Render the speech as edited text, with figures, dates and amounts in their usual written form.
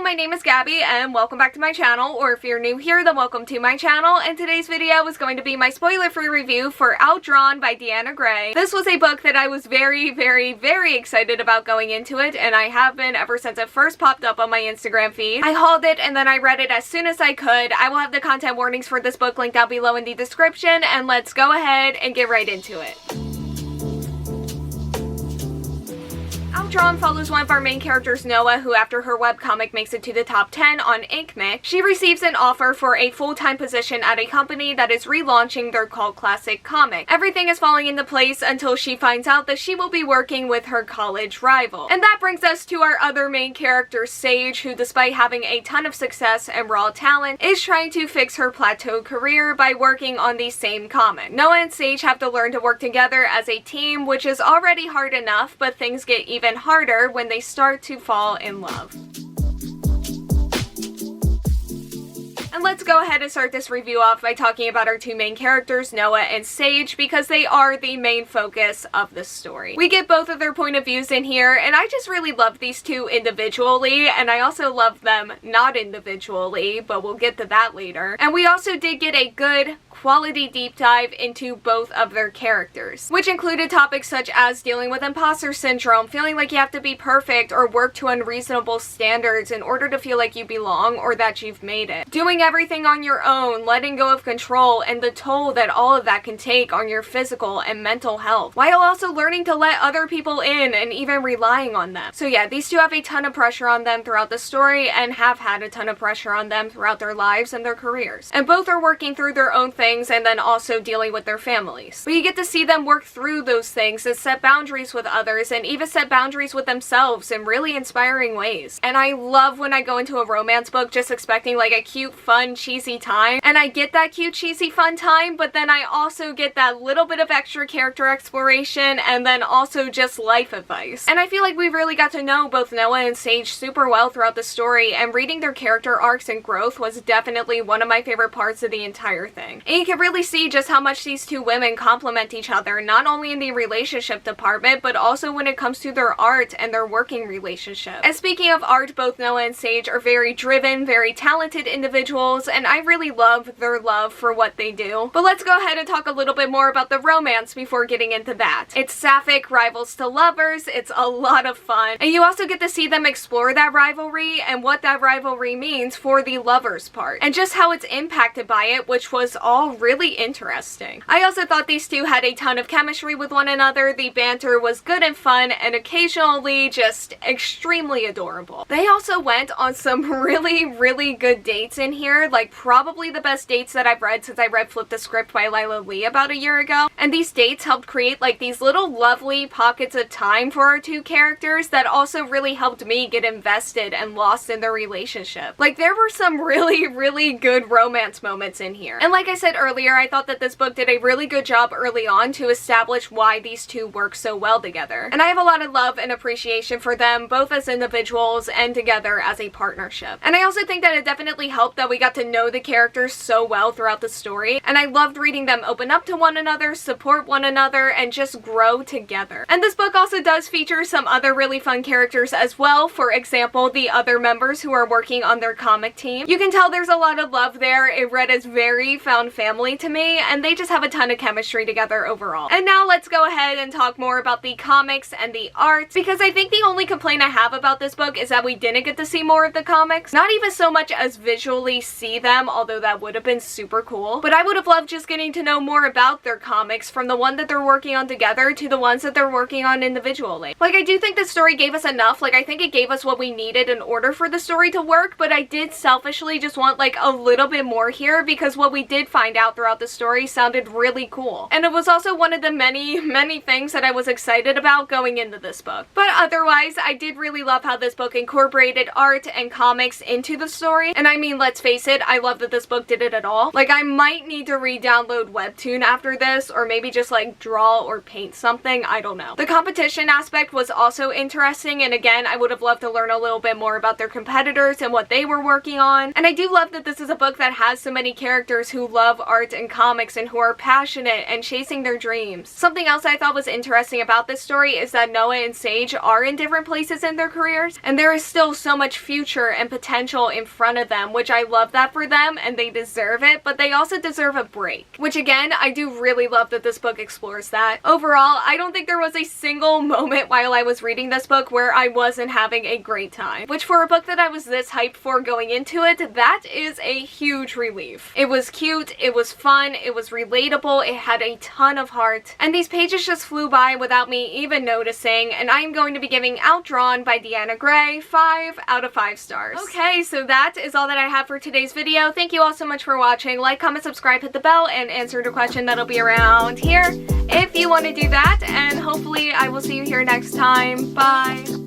my name is Gabby and welcome back to my channel, or if you're new here then welcome to my channel, and today's video is going to be my spoiler-free review for Outdrawn by Deanna Grey. This was a book that I was very excited about going into it, and I have been ever since it first popped up on my Instagram feed. I hauled it and then I read it as soon as I could. I will have the content warnings for this book linked down below in the description, and let's go ahead and get right into it. Outdrawn follows one of our main characters, Noah, who after her webcomic makes it to the top 10 on Inkmix, she receives an offer for a full-time position at a company that is relaunching their cult classic comic. Everything is falling into place until she finds out that she will be working with her college rival. And that brings us to our other main character, Sage, who despite having a ton of success and raw talent, is trying to fix her plateaued career by working on the same comic. Noah and Sage have to learn to work together as a team, which is already hard enough, but things get even harder when they start to fall in love. And let's go ahead and start this review off by talking about our two main characters, Noah and Sage, because they are the main focus of the story. We get both of their point of views in here, and I just really love these two individually, and I also love them not individually, but we'll get to that later. And we also did get a good quality deep dive into both of their characters, which included topics such as dealing with imposter syndrome, feeling like you have to be perfect or work to unreasonable standards in order to feel like you belong or that you've made it, doing everything on your own, letting go of control, and the toll that all of that can take on your physical and mental health, while also learning to let other people in and even relying on them. So yeah, these two have a ton of pressure on them throughout the story and have had a ton of pressure on them throughout their lives and their careers. And both are working through their own things and then also dealing with their families. But you get to see them work through those things and set boundaries with others and even set boundaries with themselves in really inspiring ways. And I love when I go into a romance book just expecting like a cute, fun, cheesy time, and I get that cute, cheesy, fun time, but then I also get that little bit of extra character exploration and then also just life advice. And I feel like we really got to know both Noah and Sage super well throughout the story, and reading their character arcs and growth was definitely one of my favorite parts of the entire thing. And you can really see just how much these two women complement each other, not only in the relationship department, but also when it comes to their art and their working relationship. And speaking of art, both Noah and Sage are very driven, very talented individuals, and I really love their love for what they do. But let's go ahead and talk a little bit more about the romance before getting into that. It's sapphic rivals to lovers, it's a lot of fun, and you also get to see them explore that rivalry and what that rivalry means for the lovers part, and just how it's impacted by it, which was all really interesting. I also thought these two had a ton of chemistry with one another. The banter was good and fun, and occasionally just extremely adorable. They also went on some really good dates in here, like probably the best dates that I've read since I read Flip the Script by Lyla about a year ago. And these dates helped create like these little lovely pockets of time for our two characters that also really helped me get invested and lost in their relationship. Like there were some really good romance moments in here. And like I said earlier, I thought that this book did a really good job early on to establish why these two work so well together. And I have a lot of love and appreciation for them, both as individuals and together as a partnership. And I also think that it definitely helped that we got to know the characters so well throughout the story, and I loved reading them open up to one another, support one another, and just grow together. And this book also does feature some other really fun characters as well. For example, the other members who are working on their comic team. You can tell there's a lot of love there. It read as very found family to me, and they just have a ton of chemistry together overall. And now let's go ahead and talk more about the comics and the art, because I think the only complaint I have about this book is that we didn't get to see more of the comics. Not even so much as visually see them, although that would have been super cool, but I would have loved just getting to know more about their comics, from the one that they're working on together to the ones that they're working on individually. Like, I do think the story gave us enough. Like, I think it gave us what we needed in order for the story to work, but I did selfishly just want like a little bit more here, because what we did find out throughout the story sounded really cool. And it was also one of the many things that I was excited about going into this book. But otherwise, I did really love how this book incorporated art and comics into the story. And I mean, let's face granted, I love that this book did it at all. Like, I might need to re-download Webtoon after this, or maybe just like draw or paint something, I don't know. The competition aspect was also interesting, and again, I would have loved to learn a little bit more about their competitors and what they were working on. And I do love that this is a book that has so many characters who love art and comics and who are passionate and chasing their dreams. Something else I thought was interesting about this story is that Noah and Sage are in different places in their careers, and there is still so much future and potential in front of them, which I love that for them, and they deserve it, but they also deserve a break. Which again, I do really love that this book explores that. Overall, I don't think there was a single moment while I was reading this book where I wasn't having a great time. Which for a book that I was this hyped for going into it, that is a huge relief. It was cute, it was fun, it was relatable, it had a ton of heart, and these pages just flew by without me even noticing, and I am going to be giving Outdrawn by Deanna Grey 5 out of 5 stars. Okay, so that is all that I have for today's video. Thank you all so much for watching. Like, comment, subscribe, hit the bell, and answer the question that'll be around here if you want to do that, and hopefully I will see you here next time. Bye!